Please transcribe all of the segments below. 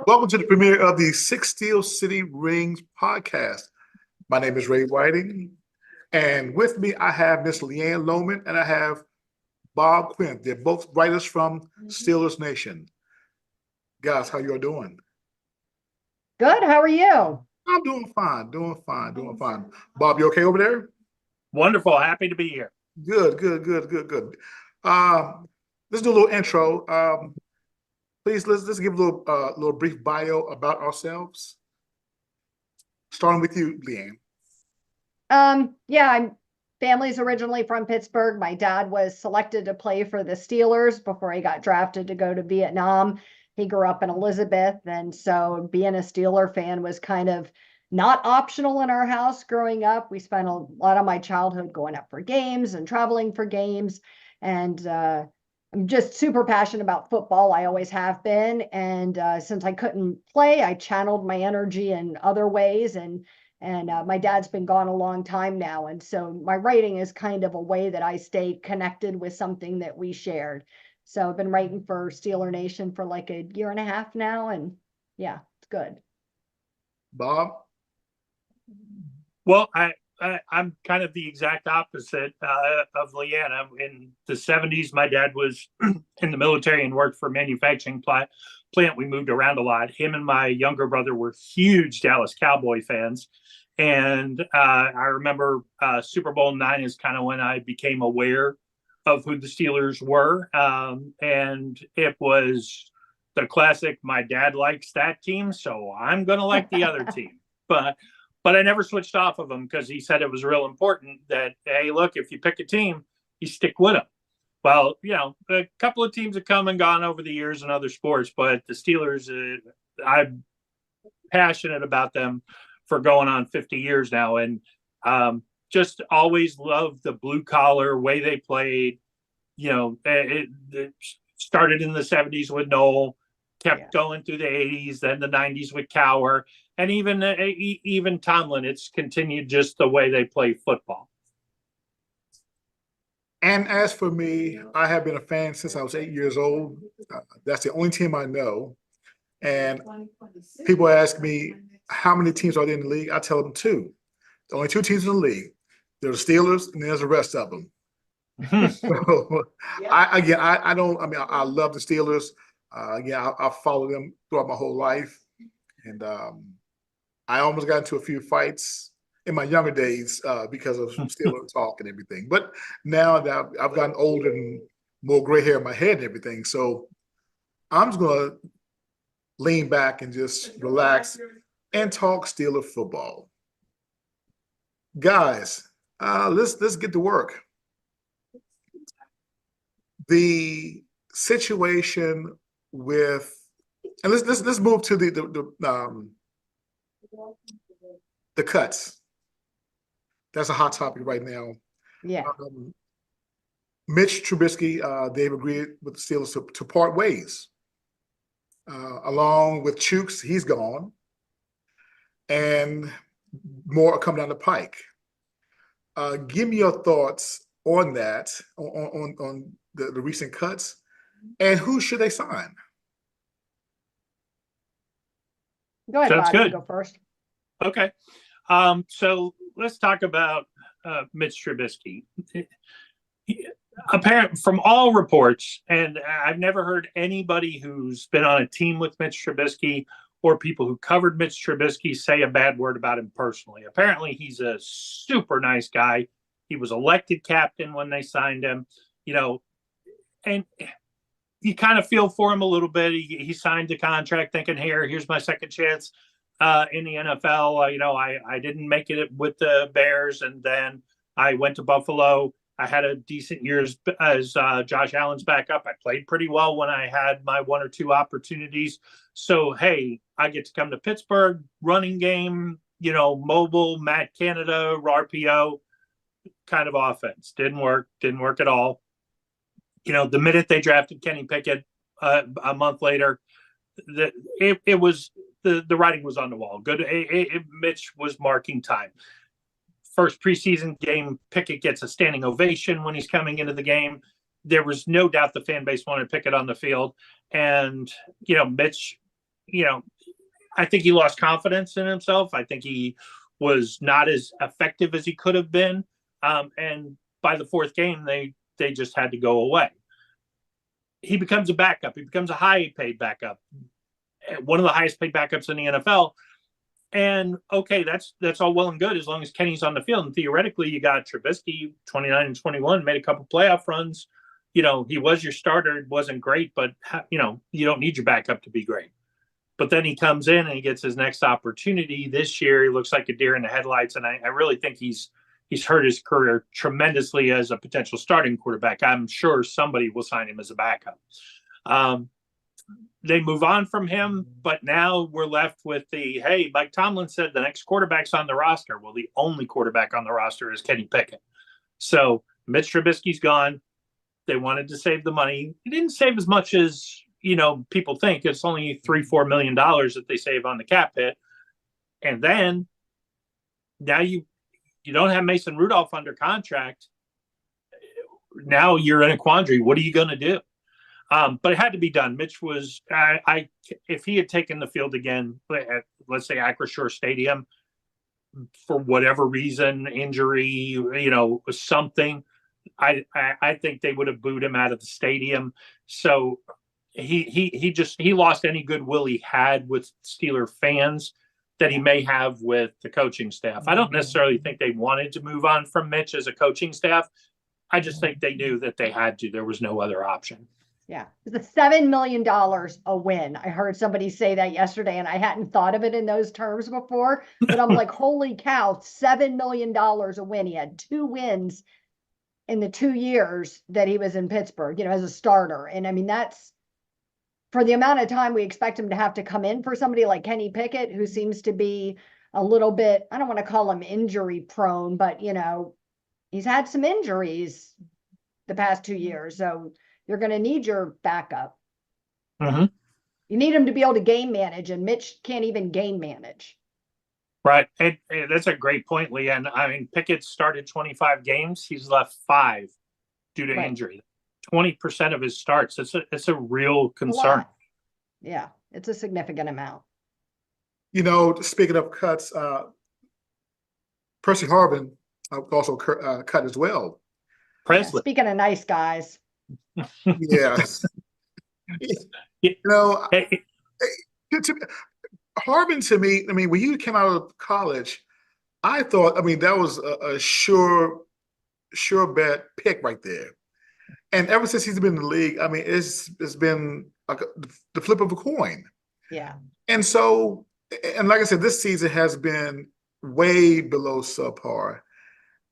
Welcome to the premiere of the Six Steel City Rings podcast. My name is Ray Whiting, and with me I have Miss Leanne Lohman and I have Bob Quinn. They're both writers from Steelers Nation. Guys, how y'all doing? Good. How are you? I'm doing fine, doing fine, doing fine. Bob, you okay over there? Wonderful. Happy to be here. Good, good, good, good, good. Let's do a little intro. Please, let's give a little brief bio about ourselves. Starting with you, Leanne. I'm family's originally from Pittsburgh. My dad was selected to play for the Steelers before he got drafted to go to Vietnam. He grew up in Elizabeth, and so being a Steeler fan was kind of not optional in our house growing up. We spent a lot of my childhood going up for games and traveling for games, and I'm just super passionate about football. I always have been, and since I couldn't play, I channeled my energy in other ways, and my dad's been gone a long time now, and so my writing is kind of a way that I stay connected with something that we shared. So I've been writing for Steeler Nation for like a year and a half now, and yeah, it's good. Bob? Well, I'm kind of the exact opposite of Leanna. In the 70s, my dad was in the military and worked for a manufacturing plant. We moved around a lot. Him and my younger brother were huge Dallas Cowboy fans. And I remember Super Bowl IX is kind of when I became aware of who the Steelers were. And it was the classic, my dad likes that team, so I'm going to like the other team. But I never switched off of him because he said it was real important that, hey, look, if you pick a team, you stick with them. Well, a couple of teams have come and gone over the years in other sports, but the Steelers, I'm passionate about them for going on 50 years now. And just always loved the blue collar way they played. It started in the 70s with Noel, kept going through the 80s, then the 90s with Cowher, and even Tomlin. It's continued just the way they play football. And as for me, I have been a fan since I was 8 years old. That's the only team I know. And people ask me, how many teams are there in the league? I tell them two. The only two teams in the league. There's the Steelers, and there's the rest of them. So, I love the Steelers. I followed them throughout my whole life. And I almost got into a few fights in my younger days because of Steelers talk and everything. But now that I've gotten older and more gray hair in my head and everything, so I'm just going to lean back and just relax and talk Steeler football. Guys, let's get to work. The situation with, and let's move to the cuts. That's a hot topic right now. Yeah. Mitch Trubisky, they've agreed with the Steelers to part ways. Along with Chooks, he's gone, and more are coming down the pike. Give me your thoughts on that, on the recent cuts, and who should they sign? Go ahead, Sounds Bob. good. You go first. Okay. So let's talk about Mitch Trubisky. Apparently, from all reports, and I've never heard anybody who's been on a team with Mitch Trubisky or people who covered Mitch Trubisky say a bad word about him personally. Apparently, he's a super nice guy. He was elected captain when they signed him, and you kind of feel for him a little bit. He signed the contract thinking, here's my second chance in the NFL. I didn't make it with the Bears, and then I went to Buffalo. I had a decent year as Josh Allen's backup. I played pretty well when I had my one or two opportunities. So, hey, I get to come to Pittsburgh, running game, mobile, Matt Canada, RPO kind of offense. Didn't work at all. The minute they drafted Kenny Pickett a month later, it was the writing was on the wall. Mitch was marking time. First preseason game, Pickett gets a standing ovation when he's coming into the game. There was no doubt the fan base wanted Pickett on the field. And, Mitch I think he lost confidence in himself. I think he was not as effective as he could have been. And by the fourth game, they just had to go away. He becomes a backup. He becomes a high paid backup, one of the highest paid backups in the NFL. And okay, that's all well and good as long as Kenny's on the field. And theoretically, you got Trubisky, 29 and 21, made a couple playoff runs. He was your starter. It wasn't great, but you don't need your backup to be great. But then he comes in and he gets his next opportunity this year. He looks like a deer in the headlights, and I really think he's hurt his career tremendously as a potential starting quarterback. I'm sure somebody will sign him as a backup. They move on from him, but now we're left with hey, Mike Tomlin said the next quarterback's on the roster. Well, the only quarterback on the roster is Kenny Pickett. So Mitch Trubisky's gone. They wanted to save the money. He didn't save as much as, people think. It's only $3-4 million that they save on the cap hit. And then now you don't have Mason Rudolph under contract. Now you're in a quandary. What are you going to do? But it had to be done. Mitch was, if he had taken the field again, at, let's say Acrisure Stadium, for whatever reason, injury, something, I think they would have booed him out of the stadium. So he lost any goodwill he had with Steeler fans that he may have with the coaching staff. I don't necessarily think they wanted to move on from Mitch as a coaching staff. I just think they knew that they had to. There was no other option. Yeah. It's $7 million a win. I heard somebody say that yesterday, and I hadn't thought of it in those terms before, but I'm like, holy cow, $7 million a win. He had 2 wins in the 2 years that he was in Pittsburgh, as a starter. And I mean, that's for the amount of time we expect him to have to come in for somebody like Kenny Pickett, who seems to be a little bit, I don't want to call him injury prone, but he's had some injuries the past 2 years. So you're going to need your backup. Mm-hmm. You need him to be able to game manage, and Mitch can't even game manage. Right. And that's a great point, Leanne. I mean, Pickett started 25 games. He's left 5 due to injury. 20% of his starts. It's a real concern. Yeah, it's a significant amount. Speaking of cuts, Percy Harvin also cut as well. Presley. Yeah, speaking of nice guys. Yes. Harvin, to me, I mean, when you came out of college, I thought, that was a sure bet pick right there. And ever since he's been in the league, it's been like the flip of a coin. Yeah. And so, and like I said, this season has been way below subpar.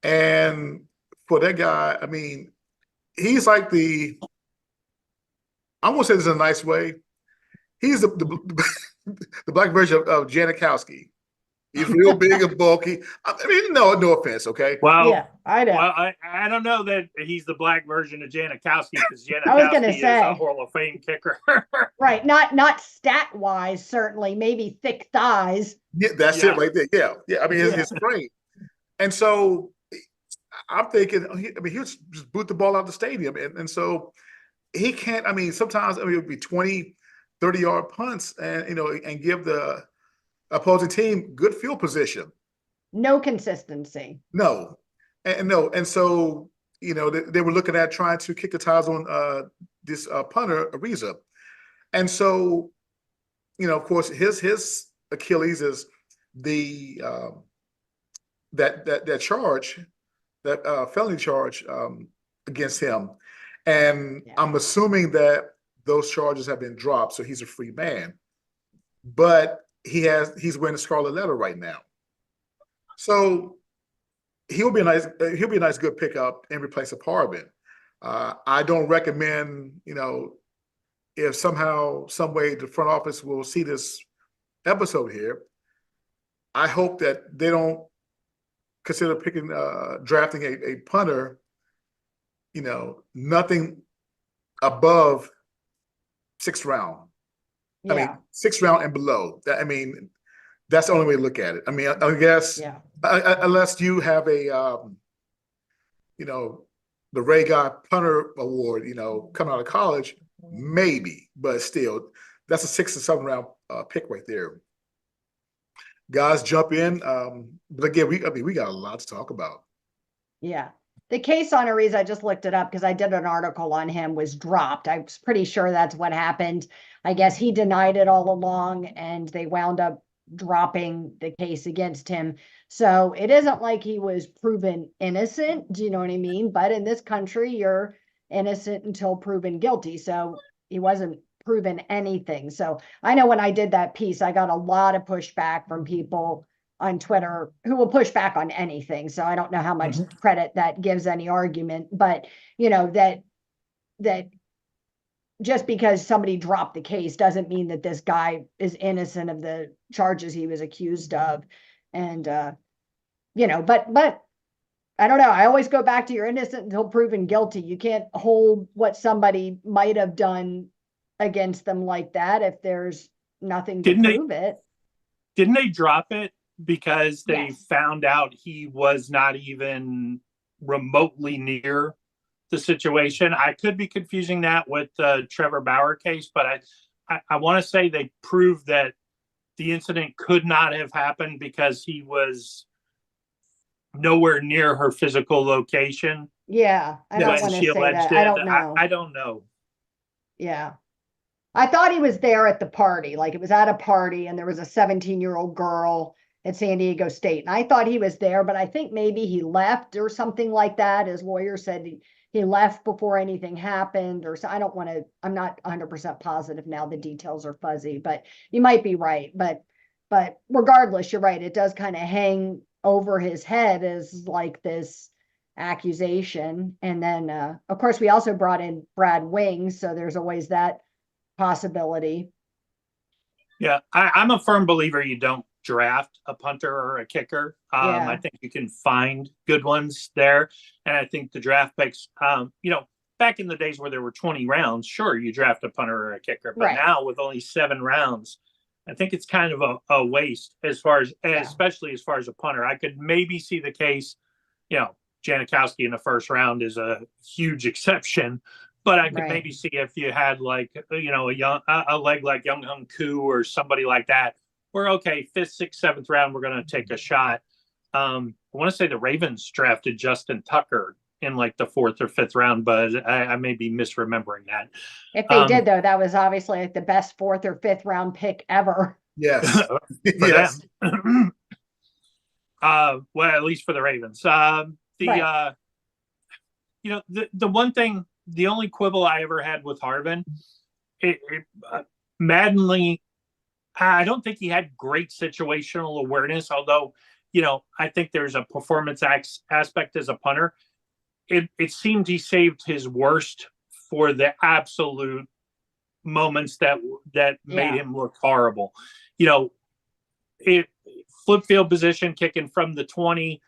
And for that guy, he's like I won't say this in a nice way. He's the black version of Janikowski. He's real big and bulky. No offense, okay? Well, yeah, I know. Well, I don't know that he's the black version of Janikowski, because I was Janikowski gonna is say. a Hall of Fame kicker. Right, not stat wise, certainly, maybe thick thighs. Yeah, that's it right there. Yeah. His frame. And so I'm thinking, he'll just boot the ball out of the stadium. And so he can't, sometimes it would be 20, 30-yard punts and give the opposing team good field position. No consistency. No. And so, they were looking at trying to kick the tires on this punter, Ariza. And so, of course, his Achilles is the that charge, that felony charge against him. And I'm assuming that those charges have been dropped, so he's a free man. But he's wearing a scarlet letter right now. So he'll be a nice good pickup in replace of Harvin. I don't recommend, if somehow, some way the front office will see this episode here, I hope that they don't consider drafting a punter, nothing above 6th round. Yeah. 6th round and below. That's the only way to look at it. I guess unless you have a, the Ray Guy Punter Award, coming out of college, maybe, but still, that's a 6th and 7th round pick right there. Guys, jump in. But again, we got a lot to talk about. Yeah. The case on Ariz, I just looked it up because I did an article on him, was dropped. I was pretty sure that's what happened. I guess he denied it all along and they wound up dropping the case against him. So it isn't like he was proven innocent. Do you know what I mean? But in this country, you're innocent until proven guilty. So he wasn't proven anything. So I know when I did that piece, I got a lot of pushback from people on Twitter who will push back on anything. So I don't know how much credit that gives any argument, but you know, that just because somebody dropped the case doesn't mean that this guy is innocent of the charges he was accused of. And you know, but I don't know. I always go back to you're innocent until proven guilty. You can't hold what somebody might have done against them like that if there's nothing to prove it. Didn't they drop it because they Yes. found out he was not even remotely near the situation? I could be confusing that with the Trevor Bauer case, but I want to say they proved that the incident could not have happened because he was nowhere near her physical location. Yeah, I don't when want to she say alleged that. I it. don't know. I don't know. Yeah. I thought he was there at the party. Like it was at a party and there was a 17-year-old girl at San Diego State. And I thought he was there, but I think maybe he left or something like that. His lawyer said he left before anything happened or so. I don't want to, I'm not 100% positive now. The details are fuzzy, but you might be right. But regardless, you're right. It does kind of hang over his head as like this accusation. And then, of course, we also brought in Brad Wings. So there's always that possibility. Yeah, I'm a firm believer you don't draft a punter or a kicker. Yeah. I think you can find good ones there. And I think the draft picks, you know, back in the days where there were 20 rounds, sure, you draft a punter or a kicker. But Right. now with only 7 rounds, I think it's kind of a waste as far as, especially as far as a punter. I could maybe see the case, you know, Janikowski in the first round is a huge exception. But I could Right. maybe see if you had like, you know, a leg like Young Hung Koo or somebody like that, where, okay, 5th, 6th, 7th round, we're going to take a shot. I want to say the Ravens drafted Justin Tucker in like the 4th or 5th round, but I may be misremembering that. If they did, though, that was obviously like the best 4th or 5th round pick ever. Yes. For Yes. them. Well, at least for the Ravens. Right. You know, the one thing, the only quibble I ever had with Harvin, Maddenly, I don't think he had great situational awareness, although, you know, I think there's a performance aspect as a punter. It seemed he saved his worst for the absolute moments that made him look horrible. You know, flip field position kicking from the 20,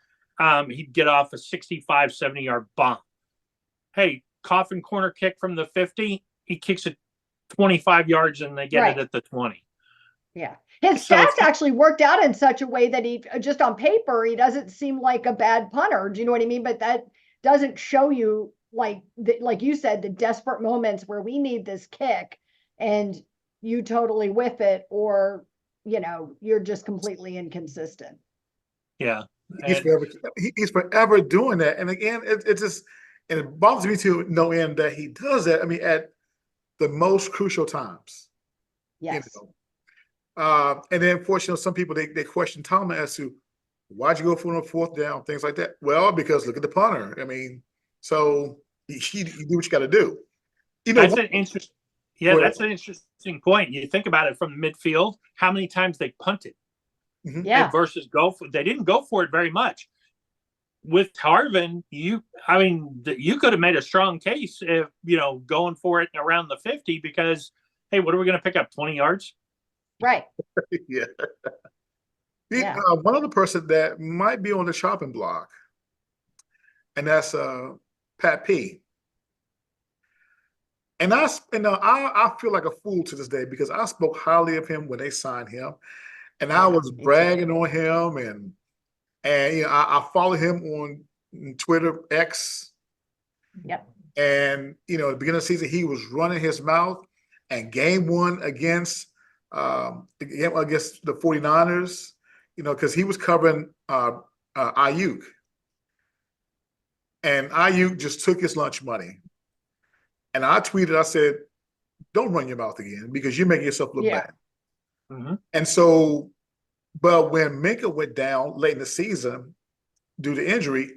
he'd get off a 65, 70-yard bomb. Hey, coffin corner kick from the 50, he kicks it 25 yards and they get it at the 20. Yeah. His stats actually worked out in such a way that he just on paper, he doesn't seem like a bad punter. Do you know what I mean? But that doesn't show you like you said, the desperate moments where we need this kick and you totally whiff it, or, you know, you're just completely inconsistent. Yeah. He's forever doing that. And again, it just, and it bothers me to no end that he does that. I mean, at the most crucial times. Yes. You know? And then, unfortunately, some people they question Tomlin as to why'd you go for a 4th down, things like that. Well, because look at the punter. I mean, so you do what you got to do. You know, that's an interesting. Yeah, that's an interesting point. You think about it from midfield, how many times they punted, versus go for. They didn't go for it very much. With Harvin, you could have made a strong case if, you know, going for it around the 50 because, hey, what are we going to pick up, 20 yards? Right. Yeah. One other person that might be on the chopping block, and that's Pat P. And I feel like a fool to this day because I spoke highly of him when they signed him, and I was bragging on him, and you know, I follow him on Twitter, X. Yep. And you know, at the beginning of the season, he was running his mouth, and game 1 against against the 49ers, because he was covering Ayuk. And Ayuk just took his lunch money. And I tweeted, I said, don't run your mouth again because you're making yourself look Yeah. bad. Mm-hmm. And so, but when Minka went down late in the season due to injury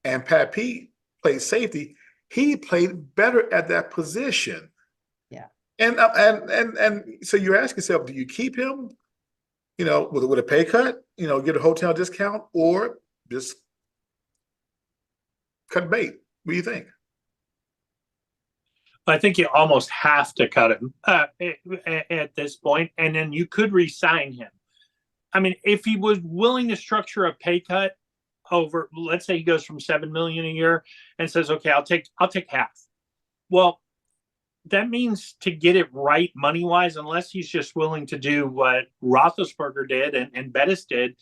and Pat Pete played safety, he played better at that position. Yeah. And so you're asking yourself, do you keep him, with a pay cut, get a hotel discount, or just cut bait? What do you think? I think you almost have to cut him at this point, and then you could re-sign him. I mean, if he was willing to structure a pay cut over, let's say he goes from $7 million a year and says, "Okay, I'll take half." Well, that means to get it right money wise, unless he's just willing to do what Roethlisberger did and Bettis did,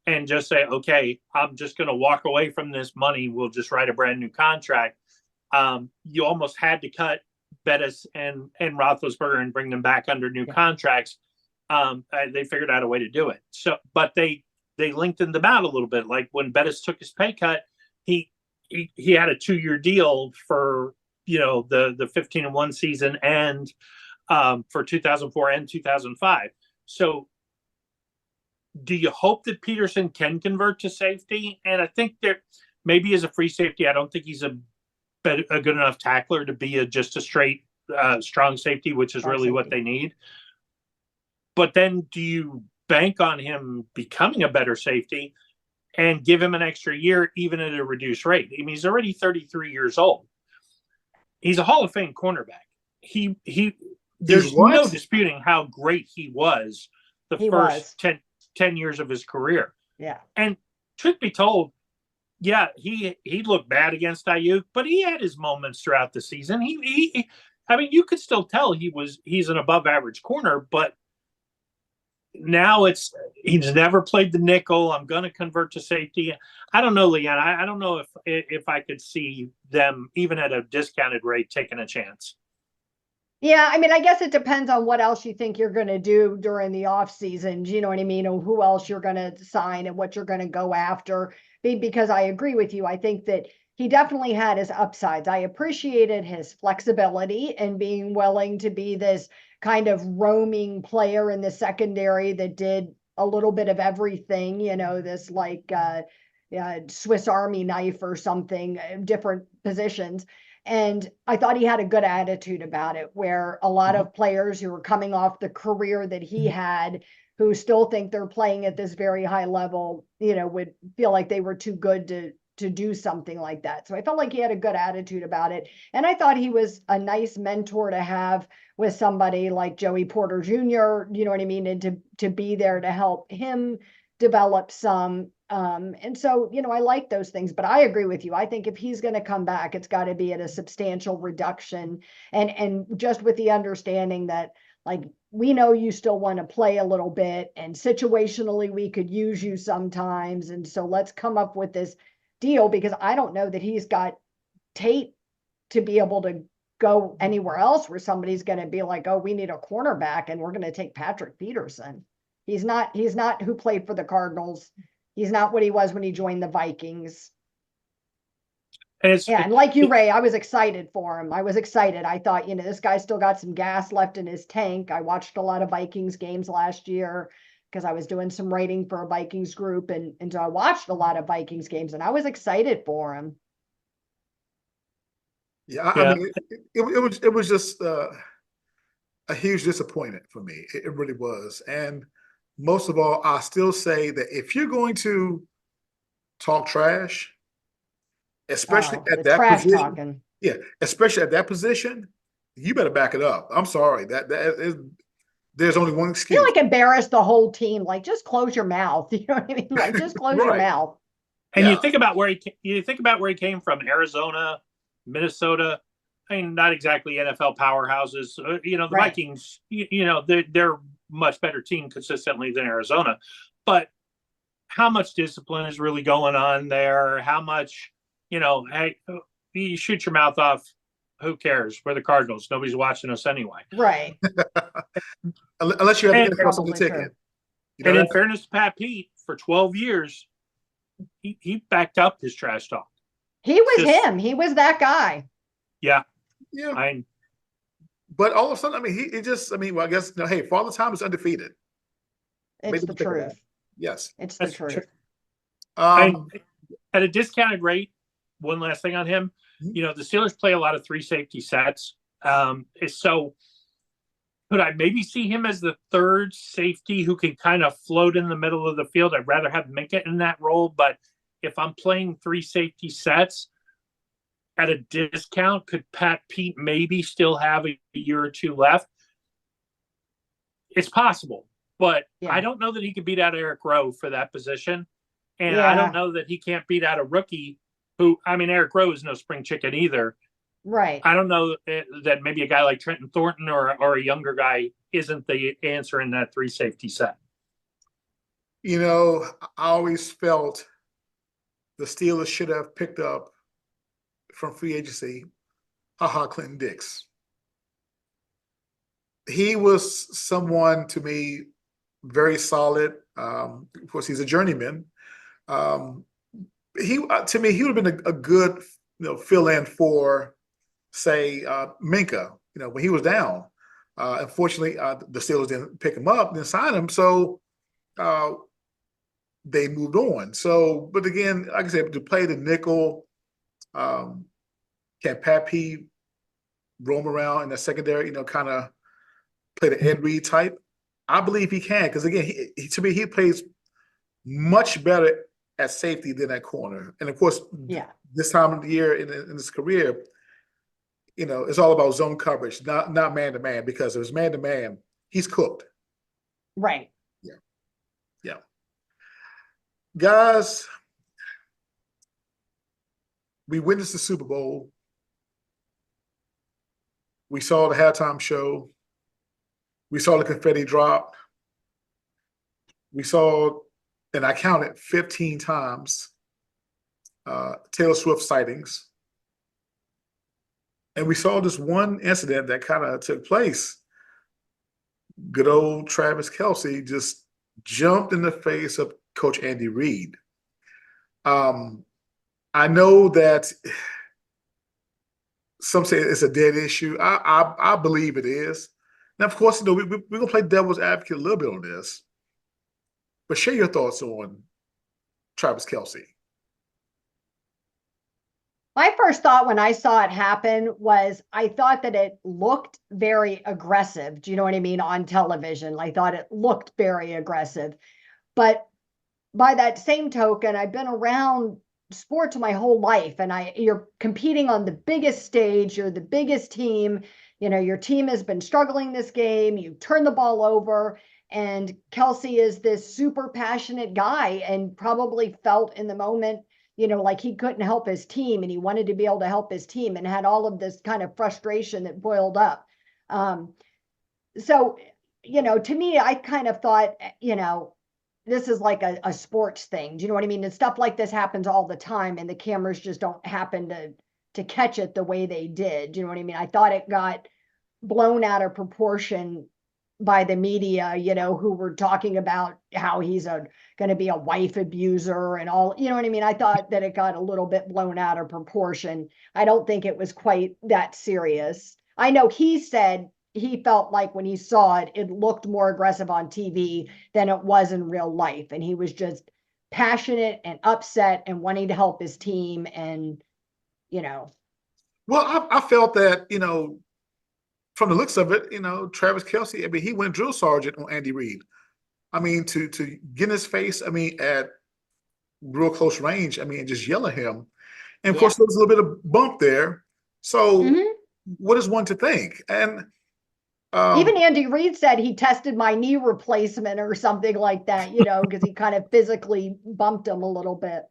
and just say, "Okay, I'm just going to walk away from this money. We'll just write a brand new contract." You almost had to cut Bettis and Roethlisberger and bring them back under new contracts. They figured out a way to do it. So, but they lengthened them out a little bit. Like when Bettis took his pay cut, he had a 2-year deal for the 15-1 season and for 2004 and 2005. So, do you hope that Peterson can convert to safety? And I think there maybe as a free safety, I don't think he's a good enough tackler to be just a straight strong safety, which is really what they need. But then do you bank on him becoming a better safety and give him an extra year, even at a reduced rate? I mean, he's already 33 years old. He's a Hall of Fame cornerback. There's no disputing how great he was the first 10 years of his career. Yeah. And truth be told, yeah, he looked bad against Ayuk, but he had his moments throughout the season. I mean, you could still tell he's an above average corner, but now he's never played the nickel. I'm going to convert to safety. I don't know, Leanne. I don't know if I could see them even at a discounted rate taking a chance. Yeah, I mean, I guess it depends on what else you think you're going to do during the off season. Do you know what I mean? Or who else you're going to sign and what you're going to go after. Because I agree with you. I think that he definitely had his upsides. I appreciated his flexibility and being willing to be this kind of roaming player in the secondary that did a little bit of everything, this like Swiss Army knife or something, different positions. And I thought he had a good attitude about it, where a lot of players who were coming off the career that he had, who still think they're playing at this very high level, would feel like they were too good to do something like that. So I felt like he had a good attitude about it. And I thought he was a nice mentor to have with somebody like Joey Porter Jr., you know what I mean? And to be there to help him develop some. And so, I like those things, but I agree with you. I think if he's going to come back, it's got to be at a substantial reduction and just with the understanding that, like, we know you still want to play a little bit and situationally we could use you sometimes. And so let's come up with this deal, because I don't know that he's got tape to be able to go anywhere else where somebody's going to be like, oh, we need a cornerback and we're going to take Patrick Peterson. He's not who played for the Cardinals. He's not what he was when he joined the Vikings. And like you, Ray, I was excited for him. I was excited. I thought, this guy's still got some gas left in his tank. I watched a lot of Vikings games last year because I was doing some writing for a Vikings group. And so I watched a lot of Vikings games and I was excited for him. Yeah. I mean, it was just a huge disappointment for me. It really was. And most of all, I still say that if you're going to talk trash, especially at that position, talking. Especially at that position, you better back it up. I'm sorry, that is, there's only one excuse. You like embarrass the whole team. Like, just close your mouth. You know what I mean? Like, just close your mouth. And you think about where he came from: Arizona, Minnesota. I mean, not exactly NFL powerhouses. The Vikings. They're much better team consistently than Arizona, but how much discipline is really going on there? How much, hey, you shoot your mouth off who cares? We're the Cardinals. Nobody's watching us anyway. Right. Unless you have And the NFL Sunday probably ticket. true. You know And in that? fairness to Pat Pete, for 12 years, he backed up his trash talk. He was Just- him. He was that guy. Yeah, Yeah. I But all of a sudden, I mean, he just, I mean, well, I guess, you know, hey, Father Time is undefeated. It's Maybe the we'll think of that. truth. Yes. It's the That's truth. true. Um, at a discounted rate. One last thing on him, Mhm. you know, the Steelers play a lot of 3 safety sets. So could I maybe see him as the third safety who can kind of float in the middle of the field? I'd rather have Minka in that role, but if I'm playing 3 safety sets at a discount, could Pat Pete maybe still have a year or 2 left? It's possible, but Yeah. I don't know that he can beat out Eric Rowe for that position. And Yeah. I don't know that he can't beat out a rookie who, I mean, Eric Rowe is no spring chicken either. Right. I don't know that maybe a guy like Trenton Thornton or a younger guy isn't the answer in that 3 safety set. you know, I always felt the Steelers should have picked up from free agency, Clinton Dix. He was someone to me very solid. Of course, he's a journeyman. He to me, he would have been a good, fill-in for, say, Minka. You know, when he was down. Unfortunately, the Steelers didn't pick him up, didn't sign him, so they moved on. So, but again, like I said, to play the nickel, can Pat P roam around in the secondary? You know, kind of play the Ed Reed type. I believe he can, because again, to me, he plays much better at safety than at corner. And of course, Yeah. this time of the year in his career, you know, it's all about zone coverage, not man to man. Because if it's man to man, he's cooked. Right. Yeah, guys, we witnessed the Super Bowl. We saw the halftime show. We saw the confetti drop. We saw, and I counted 15 times, Taylor Swift sightings. And we saw this one incident that kind of took place. Good old Travis Kelce just jumped in the face of Coach Andy Reid. I know that some say it's a dead issue. I believe it is. Now, of course, we're going to play devil's advocate a little bit on this. But share your thoughts on Travis Kelce. My first thought when I saw it happen was I thought that it looked very aggressive. Do you know what I mean? On television, I thought it looked very aggressive. But by that same token, I've been around sports my whole life, and you're competing on the biggest stage. You're the biggest team. You know, your team has been struggling this game. You turn the ball over, and Kelce is this super passionate guy and probably felt in the moment, you know, like he couldn't help his team and he wanted to be able to help his team and had all of this kind of frustration that boiled up. So, you know, to me, I kind of thought, you know, this is like a sports thing. Do you know what I mean? And stuff like this happens all the time, and the cameras just don't happen to catch it the way they did. Do you know what I mean? I thought it got blown out of proportion by the media, you know, who were talking about how he's going to be a wife abuser and all, you know what I mean? I thought that it got a little bit blown out of proportion. I don't think it was quite that serious. I know he said he felt like when he saw it, it looked more aggressive on TV than it was in real life. And he was just passionate and upset and wanting to help his team. And, you know. Well, I felt that, you know, from the looks of it, you know, Travis Kelce, I mean, he went drill sergeant on Andy Reid. I mean, to get in his face, I mean, at real close range, I mean, and just yell at him. And of course, there was a little bit of bump there. So what is one to think? And even Andy Reid said he tested my knee replacement or something like that, you know, because he kind of physically bumped him a little bit.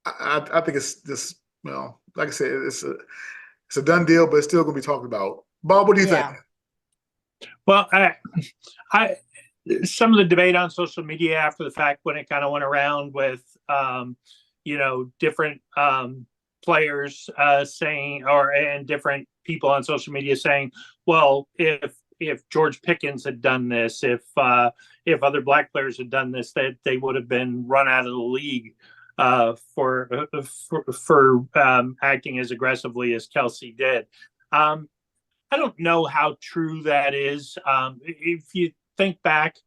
I think it's just, well, like I said, it's a done deal, but it's still going to be talked about. Bob, what do you think? Well, I some of the debate on social media after the fact when it kind of went around with, you know, different players saying, and different people on social media saying, well, if George Pickens had done this, if other black players had done this, that they would have been run out of the league for acting as aggressively as Kelce did. I don't know how true that is. If you think back,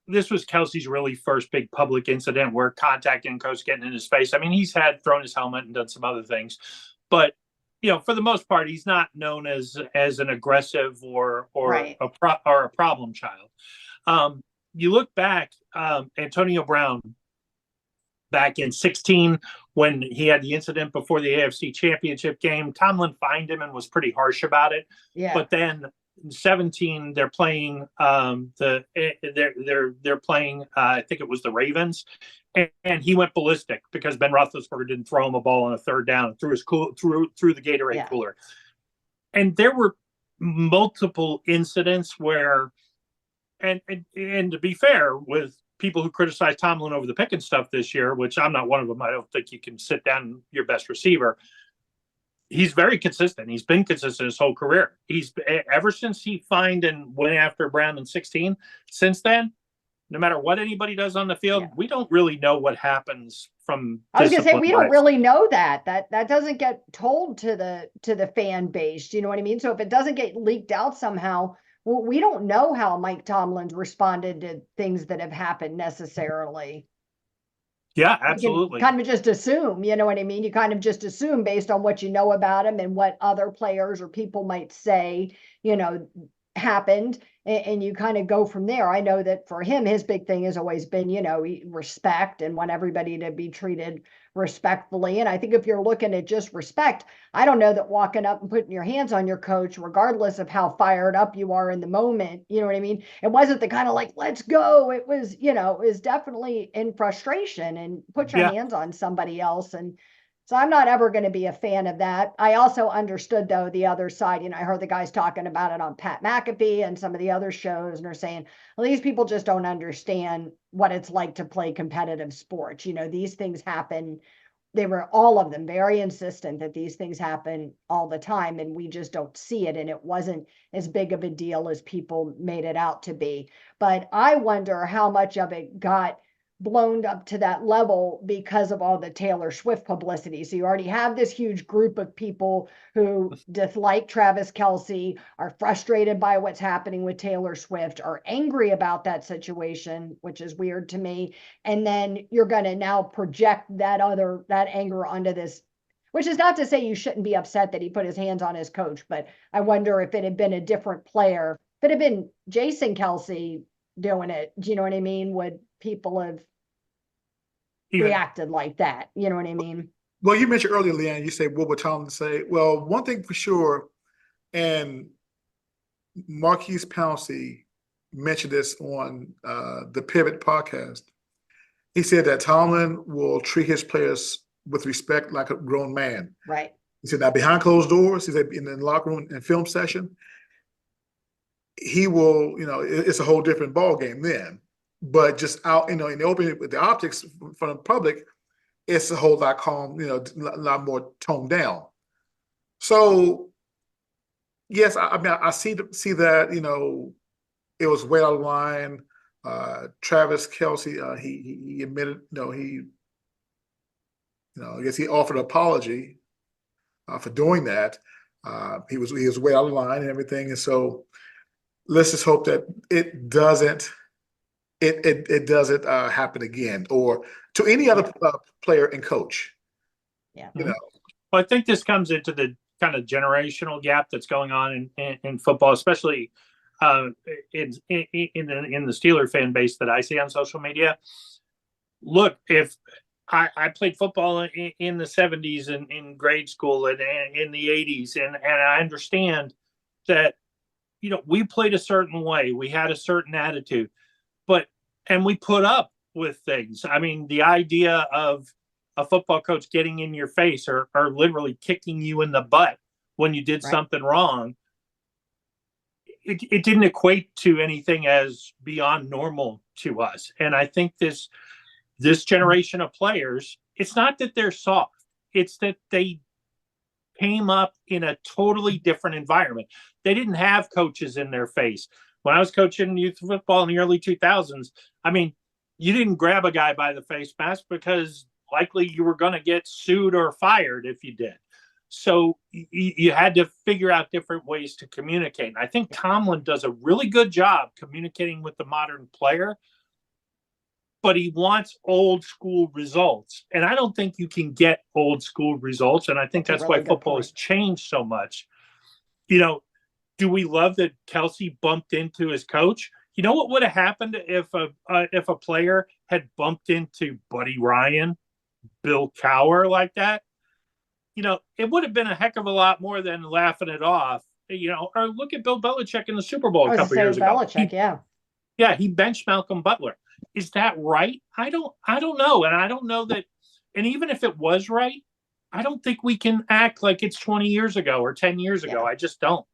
this was Kelce's really first big public incident where contacting coach getting in his face. I mean, he's had thrown his helmet and done some other things, but for the most part, he's not known as an aggressive or Right. a problem child. You look back, Antonio Brown back in 2016 when he had the incident before the AFC Championship game. Tomlin fined him and was pretty harsh about it. Yeah. But then in 2017 they're playing they're playing I think it was the Ravens, and he went ballistic because Ben Roethlisberger didn't throw him a ball on a third down and threw the Gatorade cooler. And there were multiple incidents where, and to be fair, with people who criticize Tomlin over the Pickens stuff this year, which I'm not one of them. I don't think you can sit down your best receiver. He's very consistent. He's been consistent his whole career. He's ever since he fined and went after Brown in 2016. Since then, no matter what anybody does on the field, we don't really know what happens from. I was going to say, we don't really know that doesn't get told to the fan base. Do you know what I mean? So if it doesn't get leaked out somehow, well, we don't know how Mike Tomlin's responded to things that have happened necessarily. Yeah, absolutely. You kind of just assume, you know what I mean? You kind of just assume based on what you know about him and what other players or people might say, happened, and you kind of go from there. I know that for him, his big thing has always been, respect and want everybody to be treated respectfully. And I think if you're looking at just respect, I don't know that walking up and putting your hands on your coach, regardless of how fired up you are in the moment, you know what I mean? It wasn't the kind of like, let's go. It was, it was definitely in frustration and put your hands on somebody else. And so I'm not ever going to be a fan of that. I also understood, though, the other side. I heard the guys talking about it on Pat McAfee and some of the other shows, and they're saying, well, these people just don't understand what it's like to play competitive sports. These things happen. They were, all of them, very insistent that these things happen all the time, and we just don't see it. And it wasn't as big of a deal as people made it out to be. But I wonder how much of it got blown up to that level because of all the Taylor Swift publicity. So you already have this huge group of people who dislike Travis Kelce, are frustrated by what's happening with Taylor Swift, are angry about that situation, which is weird to me. And then you're going to now project that anger onto this, which is not to say you shouldn't be upset that he put his hands on his coach, but I wonder if it had been a different player, if it had been Jason Kelce doing it, do you know what I mean? Would people have reacted like that? You know what I mean? Well, you mentioned earlier, Leanne, you say, what would Tomlin say? Well, one thing for sure, and Marquise Pouncey mentioned this on the Pivot podcast. He said that Tomlin will treat his players with respect like a grown man. Right. He said, now behind closed doors, he said in the locker room and film session, he will, it's a whole different ball game then. But just out, in the open with the optics from the public, it's a whole lot calm, a lot more toned down. So, yes, I mean, I see that, it was way out of line. Travis Kelce, he admitted, I guess he offered an apology for doing that. He was way out of line and everything, and so let's just hope that it doesn't. It doesn't happen again, or to any other player and coach. Yeah. Well, I think this comes into the kind of generational gap that's going on in football, especially in the Steeler fan base that I see on social media. Look, if I played football in the 70s and in grade school and in the 80s, and I understand that we played a certain way, we had a certain attitude. And we put up with things. I mean, the idea of a football coach getting in your face or literally kicking you in the butt when you did something wrong, it didn't equate to anything as beyond normal to us. And I think this generation of players, it's not that they're soft. It's that they came up in a totally different environment. They didn't have coaches in their face. When I was coaching youth football in the early 2000s, I mean, you didn't grab a guy by the face mask because likely you were going to get sued or fired if you did. So you had to figure out different ways to communicate. And I think Tomlin does a really good job communicating with the modern player, but he wants old school results. And I don't think you can get old school results. And I think that's why football has changed so much. You know, do we love that Kelsey bumped into his coach? You know what would have happened if a player had bumped into Buddy Ryan, Bill Cowher like that? You know, it would have been a heck of a lot more than laughing it off. You know, or look at Bill Belichick in the Super Bowl a couple years ago. Belichick, he benched Malcolm Butler. Is that right? I don't know. And I don't know that. And even if it was right, I don't think we can act like it's 20 years ago or 10 years ago. I just don't.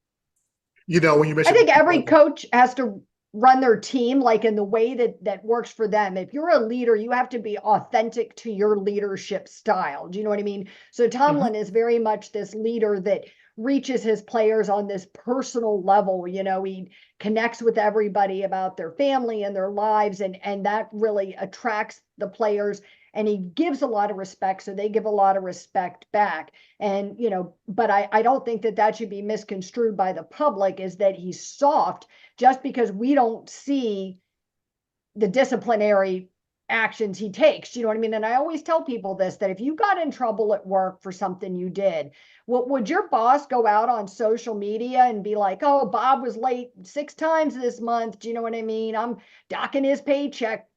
You know, when you mentioned, I think every coach has to run their team like in the way that works for them. If you're a leader, you have to be authentic to your leadership style. Do you know what I mean? So Tomlin is very much this leader that reaches his players on this personal level. You know, he connects with everybody about their family and their lives, and that really attracts the players. And he gives a lot of respect, so they give a lot of respect back. And, you know, but I don't think that should be misconstrued by the public is that he's soft just because we don't see the disciplinary actions he takes. You know what I mean? And I always tell people this, that if you got in trouble at work for something you did, would your boss go out on social media and be like, oh, Bob was late 6 times this month? Do you know what I mean? I'm docking his paycheck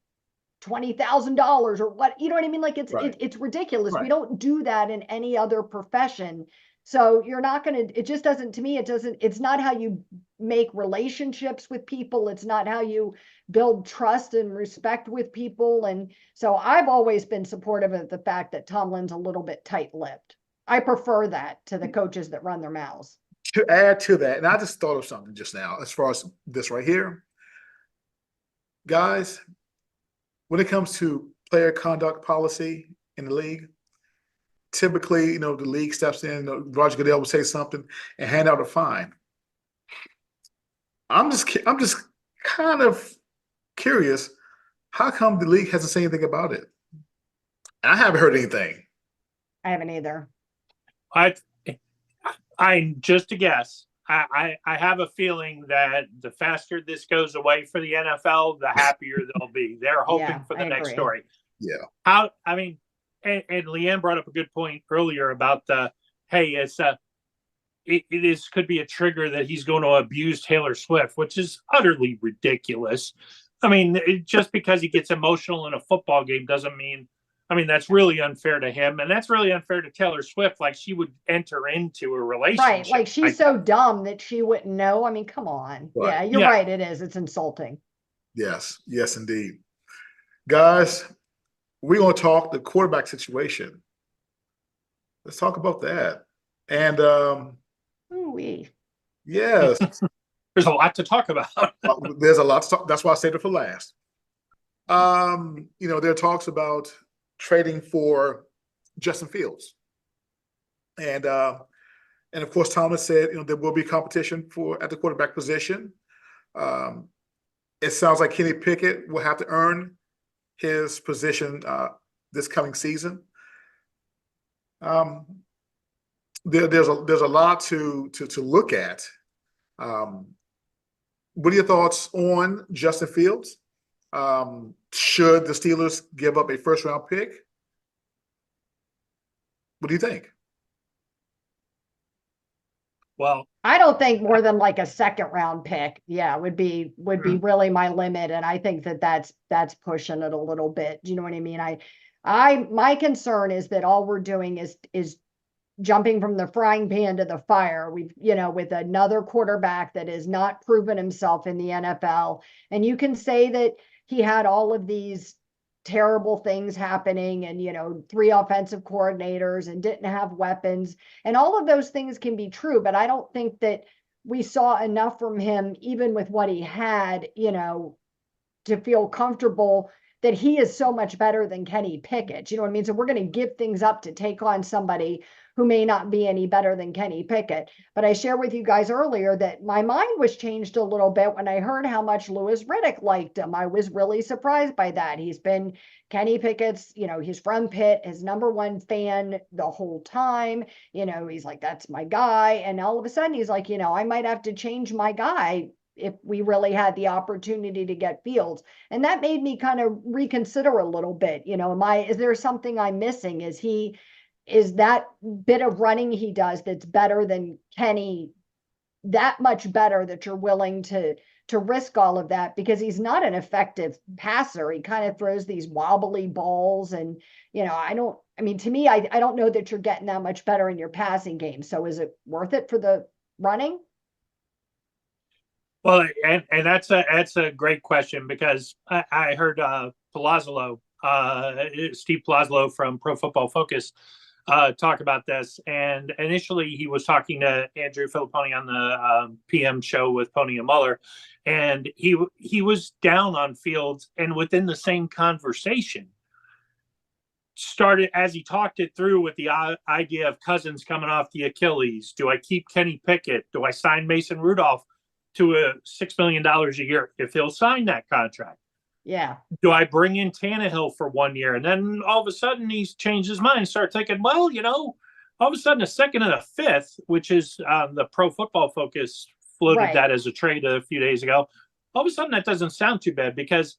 $20,000 or what, you know what I mean? Like it's ridiculous. Right. We don't do that in any other profession. So you're not going to, it just doesn't, to me, it's not how you make relationships with people. It's not how you build trust and respect with people. And so I've always been supportive of the fact that Tomlin's a little bit tight-lipped. I prefer that to the coaches that run their mouths. To add to that, and I just thought of something just now as far as this right here. Guys, when it comes to player conduct policy in the league, typically, you know, the league steps in, Roger Goodell will say something and hand out a fine. I'm just kind of curious, how come the league hasn't said anything about it? I haven't heard anything. I haven't either. I'm just a guess. I have a feeling that the faster this goes away for the NFL, the happier they'll be. They're hoping for the next story. Yeah. And Leanne brought up a good point earlier about it could be a trigger that he's going to abuse Taylor Swift, which is utterly ridiculous. I mean, just because he gets emotional in a football game doesn't mean, that's really unfair to him. And that's really unfair to Taylor Swift. Like, she would enter into a relationship. Right. Like, she's so dumb that she wouldn't know. I mean, come on. Right. Yeah, you're right. It is. It's insulting. Yes. Yes, indeed. Guys, we're going to talk the quarterback situation. Let's talk about that. And yes. There's a lot to talk about. There's a lot to talk. That's why I saved it for last. You know, there are talks about trading for Justin Fields. And of course, Thomas said, you know, there will be competition at the quarterback position. It sounds like Kenny Pickett will have to earn his position this coming season. There's a lot to look at. What are your thoughts on Justin Fields? Should the Steelers give up a first-round pick? What do you think? Well, I don't think more than like a second-round pick. Yeah, would be really my limit, and I think that's pushing it a little bit. Do you know what I mean? My concern is that all we're doing is jumping from the frying pan to the fire. We've, you know, with another quarterback that has not proven himself in the NFL, and you can say that he had all of these terrible things happening and, you know, 3 offensive coordinators and didn't have weapons, and all of those things can be true, but I don't think that we saw enough from him, even with what he had, you know, to feel comfortable that he is so much better than Kenny Pickett. You know what I mean? So we're going to give things up to take on somebody who may not be any better than Kenny Pickett. But I shared with you guys earlier that my mind was changed a little bit when I heard how much Louis Riddick liked him. I was really surprised by that. He's been Kenny Pickett's, he's from Pitt, his #1 fan the whole time. He's like, that's my guy. And all of a sudden he's like, I might have to change my guy if we really had the opportunity to get Fields. And that made me kind of reconsider a little bit. Is there something I'm missing? Is that bit of running he does that's better than Kenny, that much better that you're willing to risk all of that? Because he's not an effective passer. He kind of throws these wobbly balls, and to me, I don't know that you're getting that much better in your passing game. So is it worth it for the running? Well, and that's a great question, because I heard Palazzolo, Steve Palazzolo from Pro Football Focus, talk about this. And initially he was talking to Andrew Filipponi on the PM show with Pony and Muller, and he was down on Fields, and within the same conversation started, as he talked it through, with the idea of Cousins coming off the Achilles. Do I keep Kenny Pickett? Do I sign Mason Rudolph to a $6 million a year if he'll sign that contract? Yeah. Do I bring in Tannehill for 1 year? And then all of a sudden he's changed his mind and start thinking, well, all of a sudden a second and a fifth, which is the Pro Football Focus floated that as a trade a few days ago. All of a sudden that doesn't sound too bad, because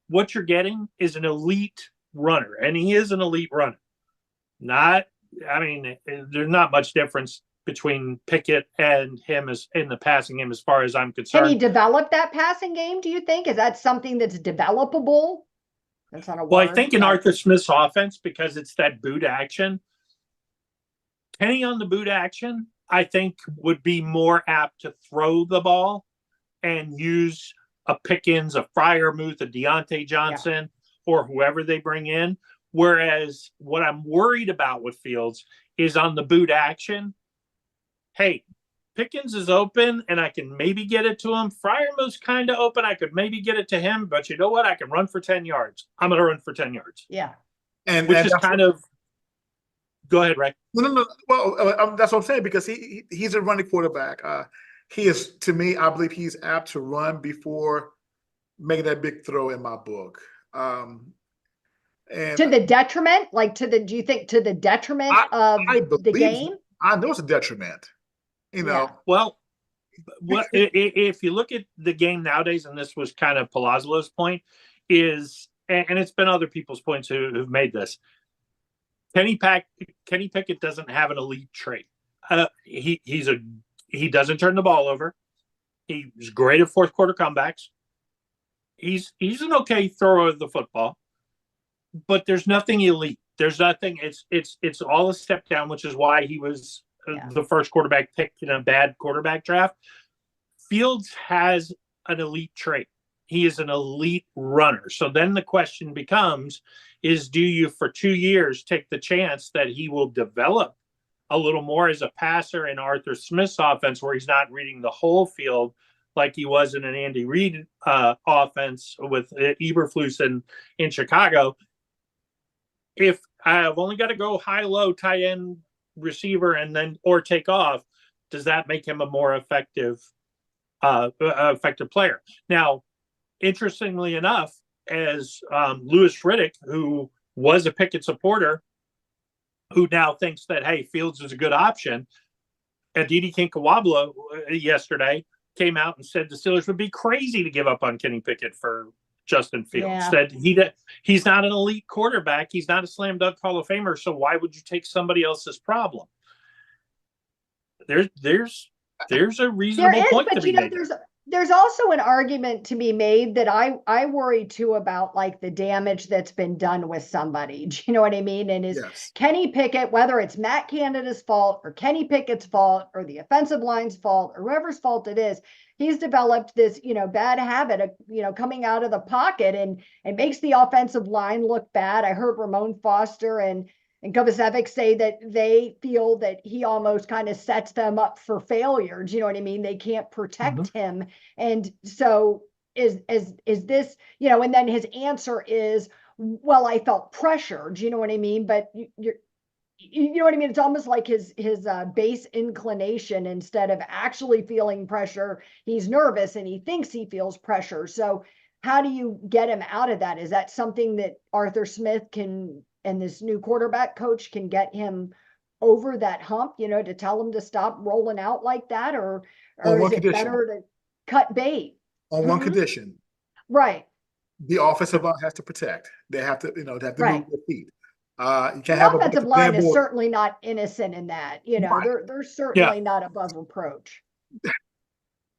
what you're getting is an elite runner, and he is an elite runner. There's not much difference between Pickett and him as in the passing game, as far as I'm concerned. Can he develop that passing game, do you think? Is that something that's developable? That's not a word. Well, I think in Arthur Smith's offense, because it's that boot action, Kenny on the boot action, I think, would be more apt to throw the ball and use a Pickens, a Freiermuth, a Deontay Johnson, or whoever they bring in. Whereas what I'm worried about with Fields is on the boot action. Hey, Pickens is open and I can maybe get it to him. Freiermuth's kind of open. I could maybe get it to him, but you know what? I can run for 10 yards. I'm going to run for 10 yards. Yeah. Which is kind of, go ahead, Ray. No. Well, that's what I'm saying, because he's a running quarterback. He is, to me, I believe he's apt to run before making that big throw in my book. And to the detriment, do you think to the detriment of the game? I know it's a detriment. Well, if you look at the game nowadays, and this was kind of Palazzolo's point, and it's been other people's points who've made this. Kenny Pickett doesn't have an elite trait. He doesn't turn the ball over. He's great at fourth quarter comebacks. He's an okay thrower of the football, but there's nothing elite. There's nothing. It's all a step down, which is why he was the first quarterback picked in a bad quarterback draft. Fields has an elite trait. He is an elite runner. So then the question becomes, do you for 2 years take the chance that he will develop a little more as a passer in Arthur Smith's offense, where he's not reading the whole field like he was in an Andy Reid offense with Eberflus in Chicago? If I've only got to go high-low, tight end, receiver, and then or take off, does that make him a more effective player? Now, interestingly enough, as Louis Riddick, who was a Pickett supporter, who now thinks that, hey, Fields is a good option, Aditi Kinkawabla yesterday came out and said the Steelers would be crazy to give up on Kenny Pickett for Justin Fields. Said he's not an elite quarterback. He's not a slam dunk Hall of Famer. So why would you take somebody else's problem? There's a reasonable point to be made. There's also an argument to be made that I worry too about, like, the damage that's been done with somebody. Do you know what I mean? And Kenny Pickett, whether it's Matt Canada's fault or Kenny Pickett's fault or the offensive line's fault or whoever's fault it is, he's developed this, bad habit of, coming out of the pocket and makes the offensive line look bad. I heard Ramon Foster and Kovacevic say that they feel that he almost kind of sets them up for failure. Do you know what I mean? They can't protect him. And so is this, you know, and then his answer is, well, I felt pressured, you know what I mean? But you know what I mean? It's almost like his base inclination, instead of actually feeling pressure, he's nervous and he thinks he feels pressure. So how do you get him out of that? Is that something that Arthur Smith can, and this new quarterback coach can get him over that hump, you know, to tell him to stop rolling out like that? On Or is one it condition, better to cut bait? on one Mhm. condition, Right, the offensive line has to protect. They have to, they have to move right. their feet. You The can't have a bunch offensive of line damn is boys. certainly not innocent in that, you know, Right. they're Yeah. certainly not above reproach.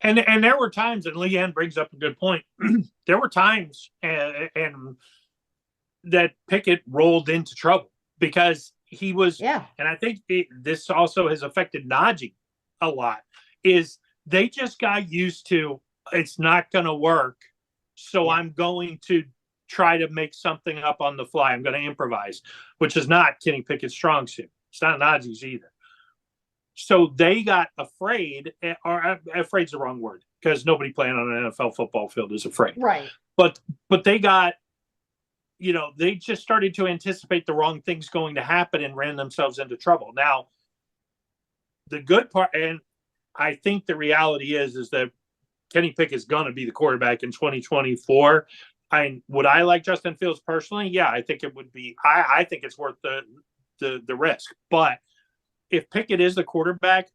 And there were times, and Leanne brings up a good point. There were times and that Pickett rolled into trouble because he was, Yeah, and I think this also has affected Najee a lot, is they just got used to, it's not going to work. So Yeah. I'm going to try to make something up on the fly. I'm going to improvise, which is not Kenny Pickett's strong suit. It's not Najee's either. So they got afraid, or afraid's the wrong word, because nobody playing on an NFL football field is afraid. right. But they got, they just started to anticipate the wrong things going to happen and ran themselves into trouble. Now, the good part, and I think the reality is that Kenny Pickett is going to be the quarterback in 2024. Would I like Justin Fields personally? Yeah, I think it would be. I think it's worth the risk. But if Pickett is the quarterback,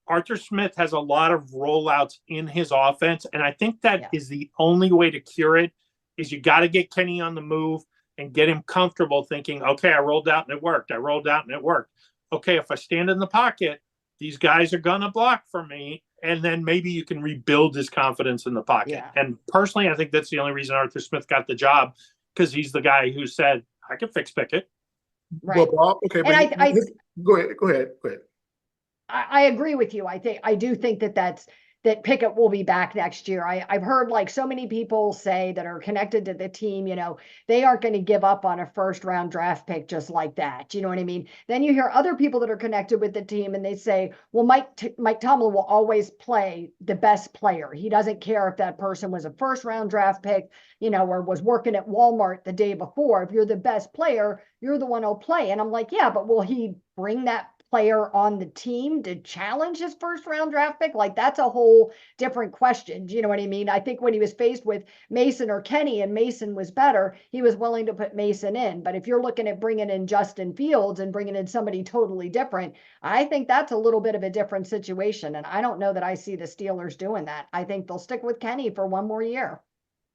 Arthur Smith has a lot of rollouts in his offense, and I think that is the only way to cure it. Is you got to get Kenny on the move and get him comfortable thinking, okay, I rolled out and it worked. I rolled out and it worked. Okay, if I stand in the pocket, these guys are going to block for me. And then maybe you can rebuild his confidence in the pocket. Yeah. And personally, I think that's the only reason Arthur Smith got the job, because he's the guy who said, I can fix Pickett. Right. Well, Bob, okay, And but go ahead. I agree with you. I do think that Pickett will be back next year. I've heard like so many people say that are connected to the team, you know, they aren't going to give up on a first round draft pick just like that. You know what I mean? Then you hear other people that are connected with the team and they say, well, Mike Tomlin will always play the best player. He doesn't care if that person was a first round draft pick, you know, or was working at Walmart the day before. If you're the best player, you're the one who'll play. And I'm like, yeah, but will he bring that player on the team to challenge his first round draft pick? Like, that's a whole different question. Do you know what I mean? I think when he was faced with Mason or Kenny and Mason was better, he was willing to put Mason in. But if you're looking at bringing in Justin Fields and bringing in somebody totally different, I think that's a little bit of a different situation. And I don't know that I see the Steelers doing that. I think they'll stick with Kenny for one more year.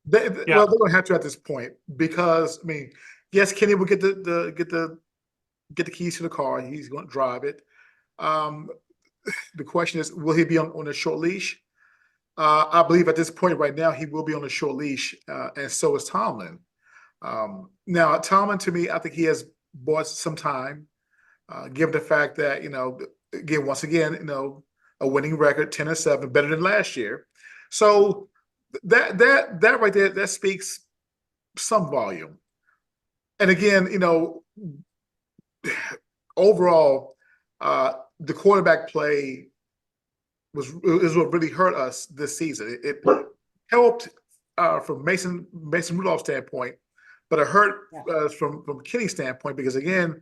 Well, they're going to have to at this point, because I mean, yes, Kenny will get the keys to the car. He's going to drive it. The question is, will he be on a short leash? I believe at this point right now, he will be on a short leash, and so is Tomlin. Now, Tomlin, to me, I think he has bought some time, given the fact that, once again, a winning record, 10-7, better than last year. So that right there, that speaks some volume. And again, overall, the quarterback play is what really hurt us this season. It helped from Mason Rudolph's standpoint, but it hurt from Kenny's standpoint, because again,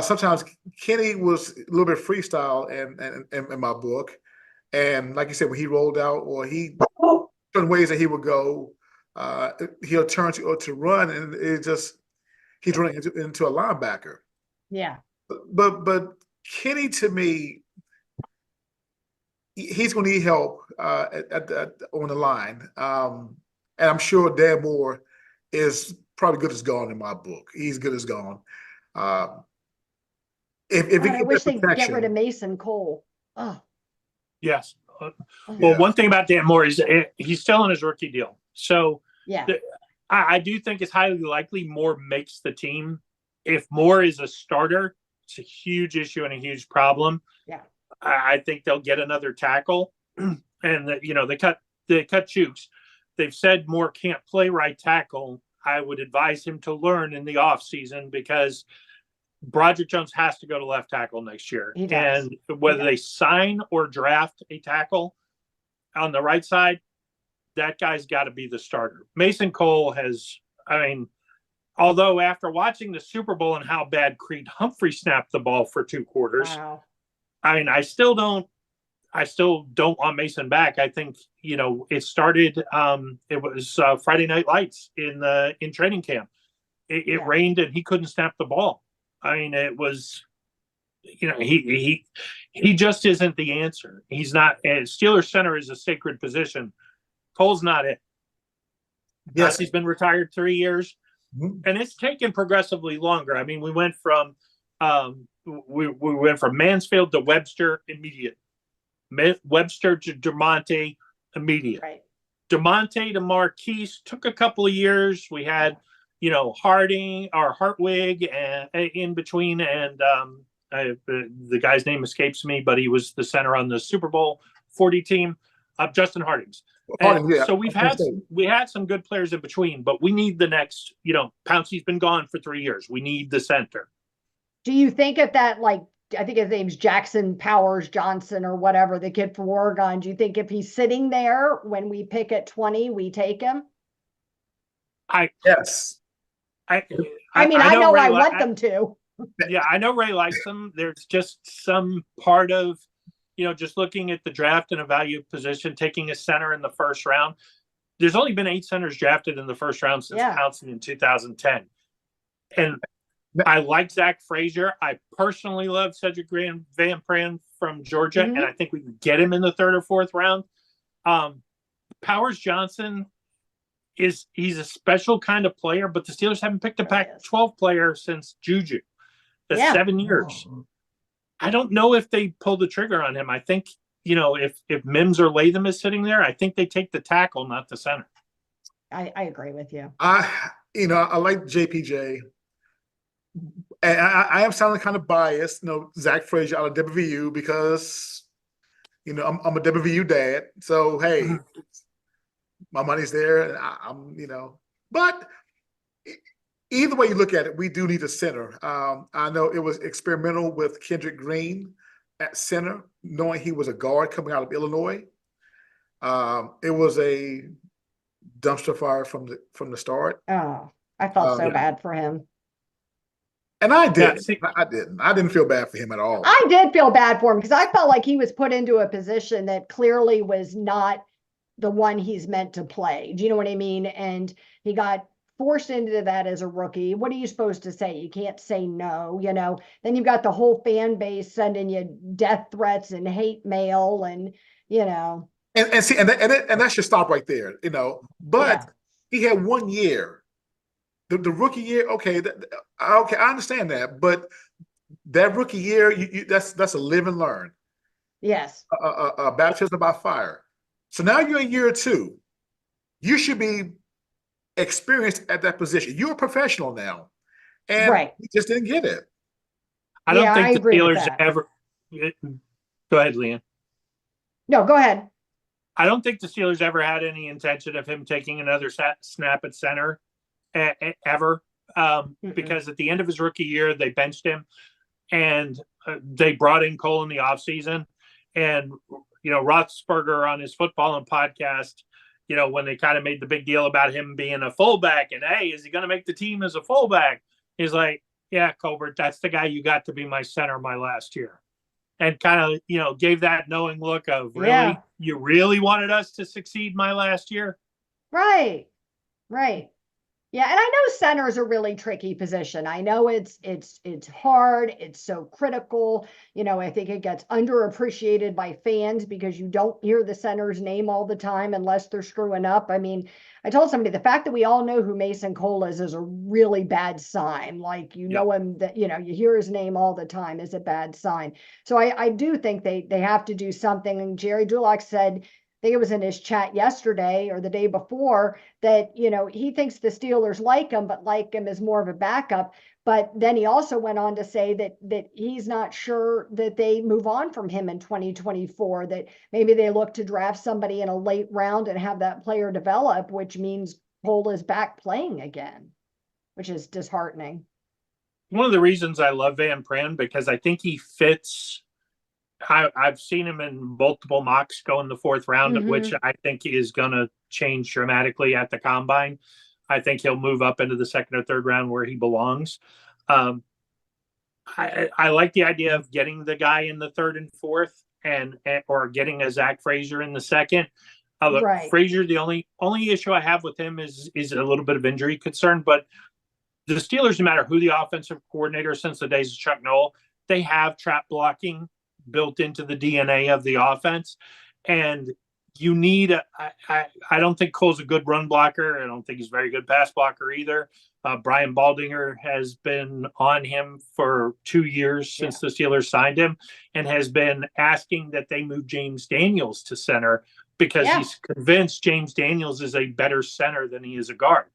sometimes Kenny was a little bit freestyle in my book, and like you said, when he rolled out or he certain ways that he would go, he'll turn to run, and it just he's running into a linebacker. Yeah. But Kenny, to me, he's going to need help on the line, and I'm sure Dan Moore is probably good as gone in my book. He's good as gone. If I wish they'd get rid of Mason Cole. Oh. Yes. Well, one thing about Dan Moore is he's still on his rookie deal. So yeah, I do think it's highly likely Moore makes the team. If Moore is a starter, it's a huge issue and a huge problem. Yeah. I think they'll get another tackle, and they cut Chooks. They've said Moore can't play right tackle. I would advise him to learn in the offseason, because Broderick Jones has to go to left tackle next year. And whether they sign or draft a tackle on the right side, that guy's got to be the starter. Mason Cole has, I mean, although after watching the Super Bowl and how bad Creed Humphrey snapped the ball for 2 quarters, Wow. I mean, I still don't want Mason back. I think, you know, it started, it was Friday Night Lights in training camp. It Yeah. rained and he couldn't snap the ball. I mean, it was, you know, he just isn't the answer. He's not. Steelers center is a sacred position. Cole's not it. Yes, he's been retired 3 years, and it's taken progressively longer. I mean, we went from Mansfield to Webster immediate, Webster to DeMonte immediate, Right. DeMonte to Marquise took a couple of years. We had, you know, Harding or Hartwig and in between, and the guy's name escapes me, but he was the center on the Super Bowl 40 team. Justin Harding's. Yeah. So we had some good players in between, but we need the next. You know, Pouncey's been gone for 3 years. We need the center. Do you think if that, like, I think his name's Jackson Powers Johnson or whatever, the kid from Oregon, do you think if he's sitting there when we pick at 20, we take him? Yes. I mean, I know I want them to. Yeah, I know Ray likes them. There's just some part of, you know, just looking at the draft and a value position, taking a center in the first round. There's only been 8 centers drafted in the first round since Pouncey in 2010. And I like Zach Frazier. I personally love Cedric Van Pran from Georgia, and I think we can get him in the 3rd or 4th round. Powers Johnson he's a special kind of player, but the Steelers haven't picked a Pac-12 player since Juju. That's 7 years. I don't know if they pull the trigger on him. I think, you know, if Mims or Latham is sitting there, I think they take the tackle, not the center. I agree with you. I like JPJ. And I am sounding kind of biased, you know, Zach Frazier out of WVU because, you know, I'm a WVU dad. So, hey, my money's there. And I'm, you know, but either way you look at it, we do need a center. I know it was experimental with Kendrick Green at center, knowing he was a guard coming out of Illinois. It was a dumpster fire from the start. Oh, I felt so bad for him. And I didn't. I didn't feel bad for him at all. I did feel bad for him because I felt like he was put into a position that clearly was not the one he's meant to play. Do you know what I mean? And he got forced into that as a rookie. What are you supposed to say? You can't say no, you know. Then you've got the whole fan base sending you death threats and hate mail, and you know. And see, and that should stop right there, you know. But he had 1 year. The rookie year, okay, I understand that, but that rookie year, that's a live and learn. Yes. A baptism by fire. So now you're in year 2. You should be experienced at that position. You're a professional now, and you just didn't get it. I don't think the Steelers ever. Go ahead, Leanne. No, go ahead. I don't think the Steelers ever had any intention of him taking another snap at center. Ever, because at the end of his rookie year, they benched him and they brought in Cole in the offseason. And, you know, Roethlisberger on his Football and podcast, you know, when they kind of made the big deal about him being a fullback and, hey, is he going to make the team as a fullback? He's like, yeah, Colbert, that's the guy you got to be my center my last year. And kind of, you know, gave that knowing look of, really? You really wanted us to succeed my last year? Right. Yeah, and I know center is a really tricky position. I know it's hard. It's so critical. You know, I think it gets underappreciated by fans because you don't hear the center's name all the time unless they're screwing up. I mean, I told somebody the fact that we all know who Mason Cole is a really bad sign. Like, you know him, that, you know, you hear his name all the time is a bad sign. So I do think they have to do something. And Jerry Dulac said, I think it was in his chat yesterday or the day before, that, you know, he thinks the Steelers like him, but like him as more of a backup. But then he also went on to say that he's not sure that they move on from him in 2024, that maybe they look to draft somebody in a late round and have that player develop, which means Cole is back playing again, which is disheartening. One of the reasons I love Van Pran, because I think he fits I've seen him in multiple mocks go in the fourth round, which I think is going to change dramatically at the combine. I think he'll move up into the second or third round where he belongs. I like the idea of getting the guy in the third and fourth, and or getting a Zach Frazier in the second. Look, Right. Frazier, the only issue I have with him is a little bit of injury concern, but the Steelers, no matter who the offensive coordinator since the days of Chuck Noll, they have trap blocking built into the DNA of the offense. And you need I don't think Cole's a good run blocker. I don't think he's a very good pass blocker either. Brian Baldinger has been on him for 2 years since the Steelers signed him, and has been asking that they move James Daniels to center because he's convinced James Daniels is a better center than he is a guard,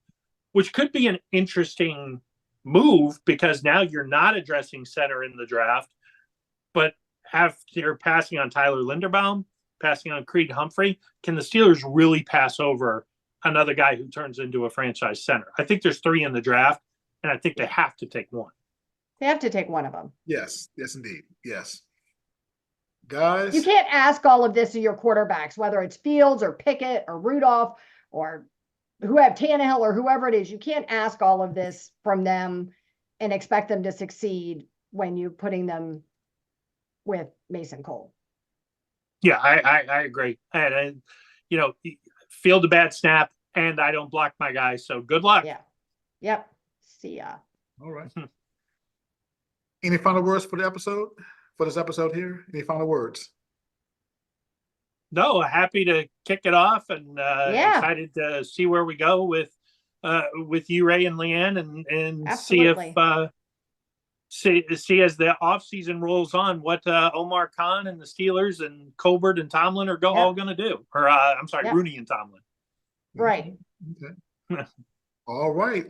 which could be an interesting move because now you're not addressing center in the draft, but you're passing on Tyler Linderbaum, passing on Creed Humphrey. Can the Steelers really pass over another guy who turns into a franchise center? I think there's 3 in the draft, and I think they have to take one. They have to take one of them. Yes, indeed. Yes. Guys. You can't ask all of this of your quarterbacks, whether it's Fields or Pickett or Rudolph or who have Tannehill or whoever it is. You can't ask all of this from them and expect them to succeed when you're putting them with Mason Cole. Yeah, I agree. And field a bad snap, and I don't block my guy. So good luck. Yeah. Yep. See ya. All right. Any final words for the episode? For this episode here? Any final words? No, happy to kick it off, and excited to see where we go with you, Ray, and Leanne, and Absolutely. see if see as the offseason rolls on what Omar Khan and the Steelers and Colbert and Tomlin are all going to do. Or I'm sorry, Rooney and Tomlin. Right. Okay. All right.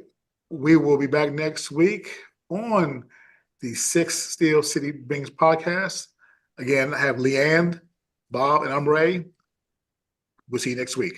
We will be back next week on the Sixth Steel City Brings podcast. Again, I have Leanne, Bob, and I'm Ray. We'll see you next week.